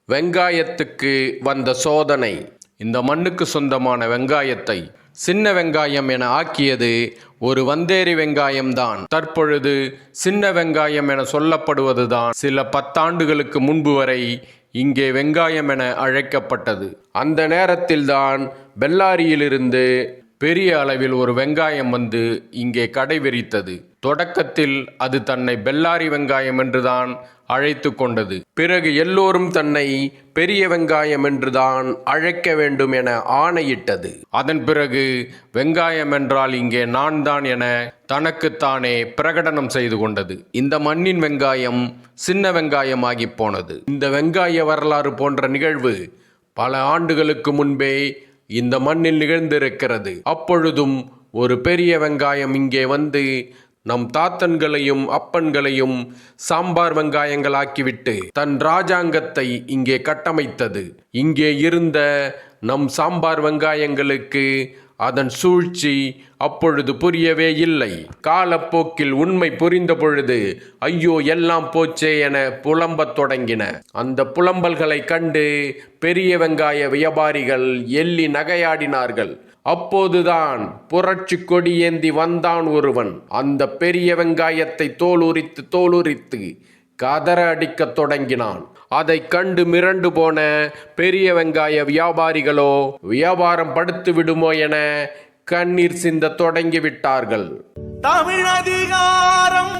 வெங்காயத்துக்கு வந்த சோதனை. இந்த மண்ணுக்கு சொந்தமான வெங்காயத்தை சின்ன வெங்காயம் என ஆக்கியது ஒரு வந்தேரி வெங்காயம்தான். தற்பொழுது சின்ன வெங்காயம் என சொல்லப்படுவதுதான் சில 10 ஆண்டுகளுக்கு முன்பு வரை இங்கே வெங்காயம் என அழைக்கப்பட்டது. அந்த நேரத்தில்தான் பெல்லாரியிலிருந்து பெரிய அளவில் ஒரு வெங்காயம் வந்து இங்கே கடை விரித்தது. தொடக்கத்தில் அது தன்னை பெல்லாரி வெங்காயம் என்றுதான் அழைத்து கொண்டது. பிறகு எல்லோரும் தன்னை பெரிய வெங்காயம் என்றுதான் அழைக்க வேண்டும் என ஆணையிட்டது. அதன் பிறகு வெங்காயம் என்றால் இங்கே நான் தான் என தனக்குத்தானே பிரகடனம் செய்து கொண்டது. இந்த மண்ணின் வெங்காயம் சின்ன வெங்காயமாகி போனது. இந்த வெங்காய வரலாறு போன்ற நிகழ்வு பல ஆண்டுகளுக்கு முன்பே இந்த மண்ணில் நிகழ்ந்திருக்கிறது. அப்பொழுதும் ஒரு பெரிய வெங்காயம் இங்கே வந்து நம் தாத்தன்களையும் அப்பன்களையும் சாம்பார் வெங்காயங்களாக்கிவிட்டு தன் ராஜாங்கத்தை இங்கே கட்டமைத்தது. இங்கே இருந்த நம் சாம்பார் வெங்காயங்களுக்கு அதன் சூழ்ச்சி அப்பொழுது புரியவே இல்லை. காலப்போக்கில் உண்மை புரிந்த பொழுது ஐயோ எல்லாம் போச்சே என புலம்பத் தொடங்கின. அந்த புலம்பல்களை கண்டு பெரிய வெங்காய வியாபாரிகள் எள்ளி நகையாடினார்கள். அப்போதுதான் புரட்சி கொடி ஏந்தி வந்தான் ஒருவன். அந்த பெரிய வெங்காயத்தை தோலுரித்து கதற அடிக்கத் தொடங்கினான். அதை கண்டு மிரண்டு போன பெரிய வெங்காய வியாபாரிகளோ வியாபாரம் படுத்து விடுமோ என கண்ணீர் சிந்த தொடங்கிவிட்டார்கள். தமிழ் அதிகாரம்